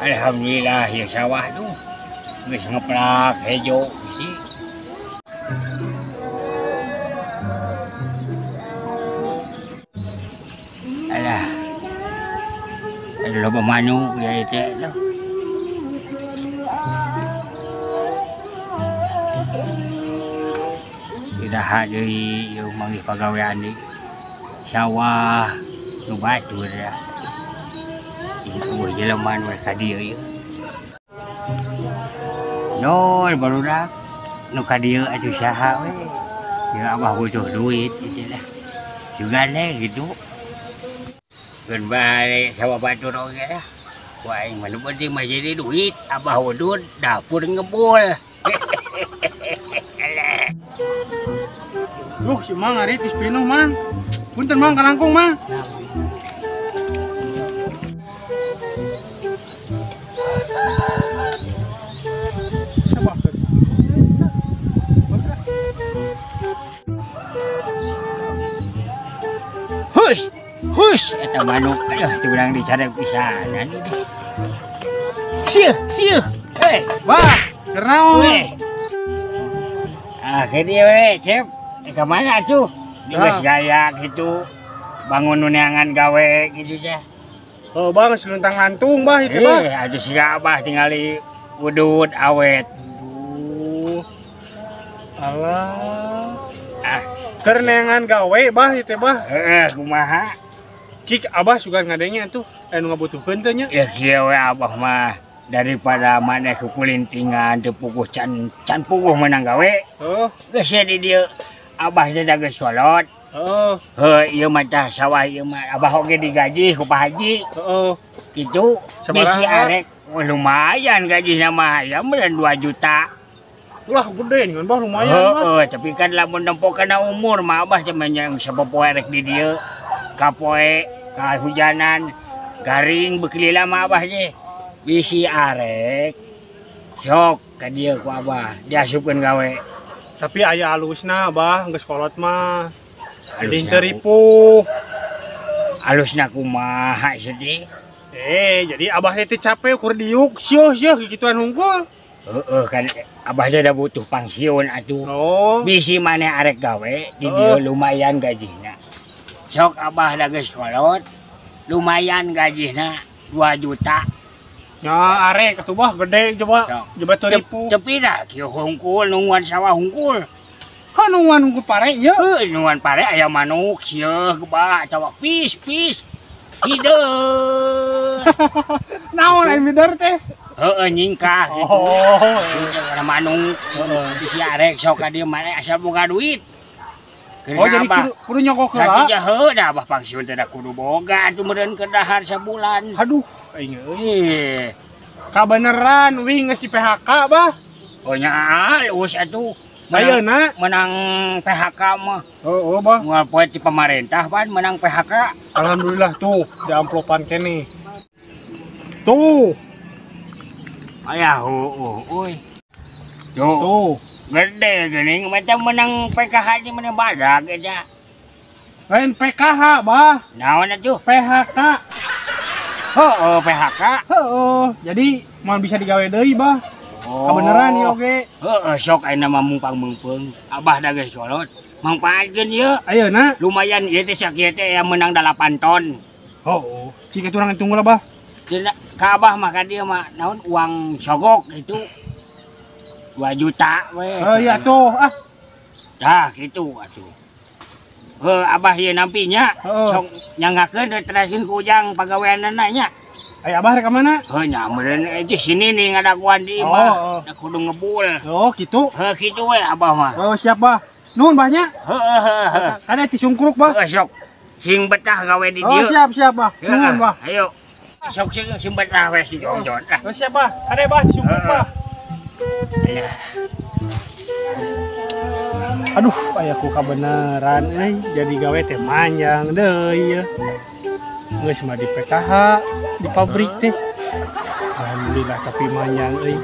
Alhamdulillah ya sawah tuh geus ngeplak hejo sih. Alah. Ada loba manuk ya teh loh. Tidak deui ieu manggih pagawean di sawah nu batur ya. Itu jelema nu ka dieu ieu. Nol barudak nu ka dieu atuh saha we. Ya abah butuh duit gitu lah. Juga nih gitu. Keun bae sawah batur oge lah. Wah aing mah nu penting mah jadi duit, abah udud dapur ngebul. Duh, si Mang ari tis pinuh, Mang. Punten, Mang, kalangkung, Mang. Hush, hush, eta manuk, aduh, itu bilang dicari pisanan ini. Sieu, hei, Bah, kernaon? weh. Akhirnya weh, Cep, kemana tuh? Di Ah. gaya gitu, bangun nuneangan gawe gitu ya. Oh, Bang, seluntang lantung, Bah, itu, Bah. Aduh si abah tinggali udut awet. Aduh. Alah. Ah, Kerenengan gawe, Bah, itu, Bah. kumaha? Cik Abah suka ngadengnya tuh, anu ngabutuhkeun teh nya. Ya kieu we abah mah daripada maneh kukulintingan teu puguh can puguh menang gawe. Oh, Geus di dieu abah teh da geus kolot. oh, Ieu mah tah sawah ieu mah abah oge digaji ku Pak Haji. oh. Kitu Sabaraha? bisi arek. Wah, lumayan gajina mah ya meureun 2 juta. Lah gede nih kan, Bah, lumayan, Bah. Tapi kan lamun nempo kana umur mah abah teh yang sapopoe rek di dieu. Kapoe kahujanan garing bekelila mah abah teh. Bisi arek sok ka dieu ku abah diasupkeun gawe. Tapi aya alusna, Bah, geus kolot mah. Geuning Alusna teu ripuh. Alusna kumaha sedih? Jadi Abah teh capek ukur diuk, sieuh gituan hungkul. Kan abah teh da butuh pangsiun atuh. Oh, Bisi maneh arek gawe di dieu lumayan gajina. Sok abah da geus kolot lumayan gajina 2 juta. nya arek atuh, Bah, gede coba. Sok. Coba teu ripuh. Tepi dah kieu hungkul nungguan sawah hungkul. Hanuan hungkul pare ieu. Nungguan pare aya manuk sieuh bah cawa pis. Hideung. Naon aya mider teh? Nyingkah gitu. Oh, Karena manuk bisi arek sok ka dieu maneh asal boga duit. oh jadi kudu nyokok Tapi heula. heuh dah abah pangsiun teh da kudu boga atuh meureun keur dahar sabulan. Aduh, aing euy. Eh, Kabeneran wing geus di PHK, Bah. oh nya alus atuh. Ayeuna. Menang PHK mah. Oh, Bah. Moal poe ti pemerintah pan menang PHK. Alhamdulillah tuh di amplopan kene. Tuh, Aya euy. Tuh, gede geuning macam menang PKH nya menang badag aja. lain PKH, Bah. Naon atuh? PHK. Heuh, PHK. Heeh, jadi mau bisa digawe deui, Bah. Kebeneran ieu oge. Heuh, sok ayeuna mah mumpang-mumpung. Abah da geus kolot. Mangpaatkeun ieu. Ayeuna. Lumayan ieu teh sakieu teh yang menang 8 ton. Oh, cik itu orang tunggu lah, Bah. Cenah ka Abah mah ka dieu mah naon uang sogok itu 2 juta we. Oh iya tuh, Tah kitu atuh. Abah ieu nampinya Heeh. sok nyanggakeun teraskeun ku ujang pagaweanna nya. Aya Abah rek ka mana? Nya meureun di sini nih ngadaguan di Oh, imah. oh. Da kudu ngebul. Oh, gitu. Kitu we Abah mah. Oh, siap, Bah. Nuhun, Bahnya. Heeh. Kada ti sungkruk, Bah. Sok sing betah gawe di Oh, dieu. siap, Bah. Nuhun, Bah. Ayo. Sok sing betah we si Jongjon. Oh, siap, Bah. Kada, Bah, di sungkruk, Bah. Aduh, ayaku kabeneran jadi gawe teh manjang deui ya. Geus mah di PKH, di pabrik teh. Alhamdulillah tapi manjang euy.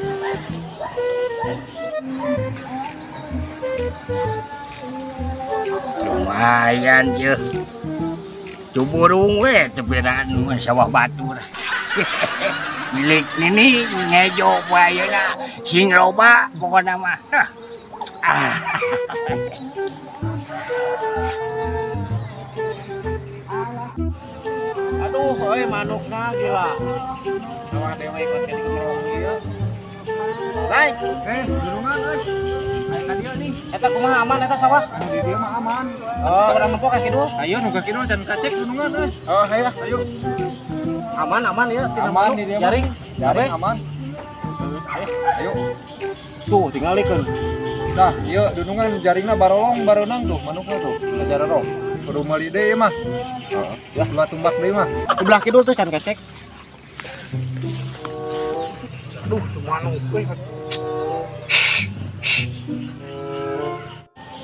Lumayan ye. Cuburung we tepiran sawah batur. milik nini ngejo bayana sing loba pokoknya mah. Aduh, manukna gila. Awak dewe ikut ke digemrong ieu. Lai, durungan euy. Aya ka dieu nih. Eta kumaha aman eta sawah? Di dieu mah aman. Oh, urang nempo ka kidul. Ayo nu ka kidul can kacek durungan euy. Oh, ayo. Aman ya, aman di dieu. Jaring aman. Ayo. Tuh, tinggal ikeun. Nah, ieu dunungan jaringna barolong bareunang tuh manukna tuh. Jararong. Kudu meuli deui mah. Heeh. Ya, dua tumbak deui mah. Sebelah kidul tuh can kacek. Aduh, tuh manuk euy.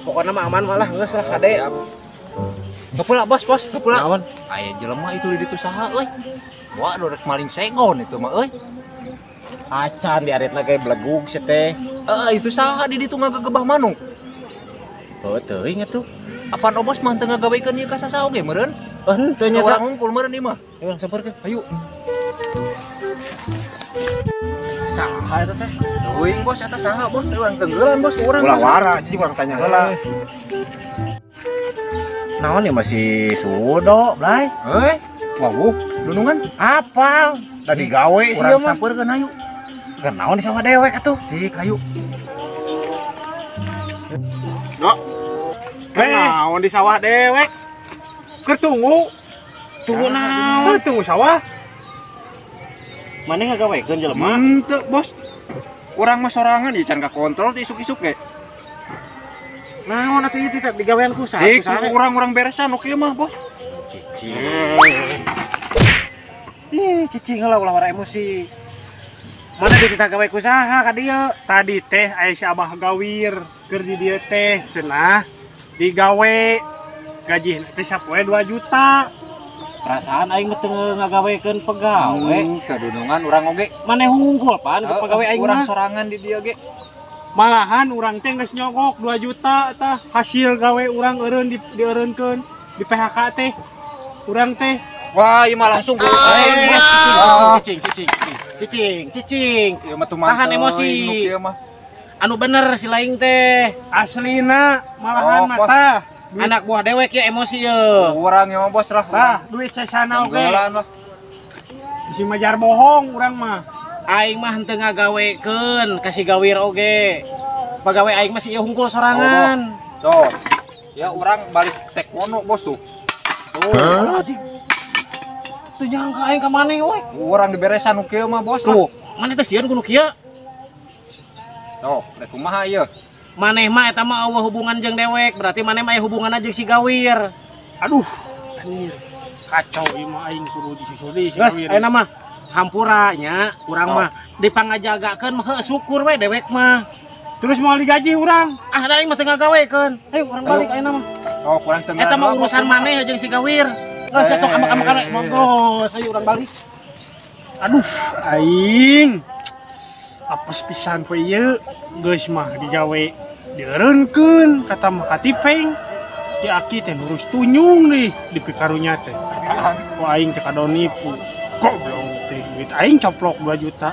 Pokoknya mah aman malah geus lah kade. Gepula bos, gepula. Naon? Aya jelema itu di ditu saha euy. Wah, dorek maling segon itu mah euy. Acan di aretna ge blegug sia teh. Itu saha di ditu ngagegebah manuk. Oh, teu inget tuh. Apaan obos mah teu ngagawekeun ieu ka sasaha oge meureun? Henteu nya tah. Urang ngumpul meureun ieu mah. Ayo sampeurkeun. Ayo. Saha eta teh? Teuing bos eta saha bos? Urang tenggeulan bos urang. Ulah wara sih urang tanya heula. Naon ya masih sudo, Blay? Wawuh, dunungan apal. Tadi gawe sih ieu mah. Sampeurkeun ayo. Kan naon di sawah dewek atuh? Cik ayo. Nok. Naon di sawah dewek? Keur tunggu. Tunggu naon? Tunggu sawah. Mana ngagawekeun jelema? Henteu, Bos. Urang mah sorangan ieu can ka kontrol teh isuk-isuk ge. Naon atuh ieu teh digaweanku saha? Cik, urang beresan oke mah, Bos. Cici. Cici heula ulah wara emosi. Mana di kita gawe kusaha ka dieu? Tadi teh aya si Abah gawir keur di dieu teh cenah digawe gaji teh sapoe 2 juta. Perasaan aing mah teu ngagawekeun pegawe. Kadunungan urang oge. Maneh hungkul pan ke pegawe aing mah. Urang sorangan di dieu ge. Malahan urang teh geus nyogok 2 juta tah hasil gawe urang eureun dieureunkeun di PHK teh. Urang teh wah, ieu mah langsung cicing. Ieu mah tahan emosi. Anu bener si laing teh. Aslina malahan mata. Anak buah dewek ya emosi ye. Urang mah bos lah. Tah, duit sesana oge. Si majar bohong urang mah. Aing mah henteu ngagawekeun, kasih gawir oge. Pagawe aing mah si ieu hungkul sorangan. Tuh. Ya urang balik taekwondo bos tuh. Tuh. Tuh nyangka aing ka maneh we. Urang diberesan nu kieu mah bos. Tuh, maneh teh sieun kudu kieu. Tuh, rek kumaha ieu? Maneh mah eta mah eueuh hubungan jeung dewek, berarti maneh mah aya hubunganna jeung si gawir. Aduh, anjir. Kacau ieu mah aing kudu disusul deui si gawir. Geus, ayeuna mah hampura nya, urang mah dipangajagakeun mah syukur we dewek mah. Terus mau digaji urang. Ah, da aing mah teu ngagawekeun. Ayo urang balik ayeuna mah. Oh, kurang teu. Eta mah urusan maneh jeung si gawir. Geus atuh amak-amakan we, monggo. Ayo urang balik. Aduh, aing apes pisan we ieu. Geus mah digawe dieureunkeun kata mah katipeng. Ti aki teh nurus tunyung nih di pikarunya teh. Kok aing teh kadon nipu. Goblok teh duit aing coplok 2 juta.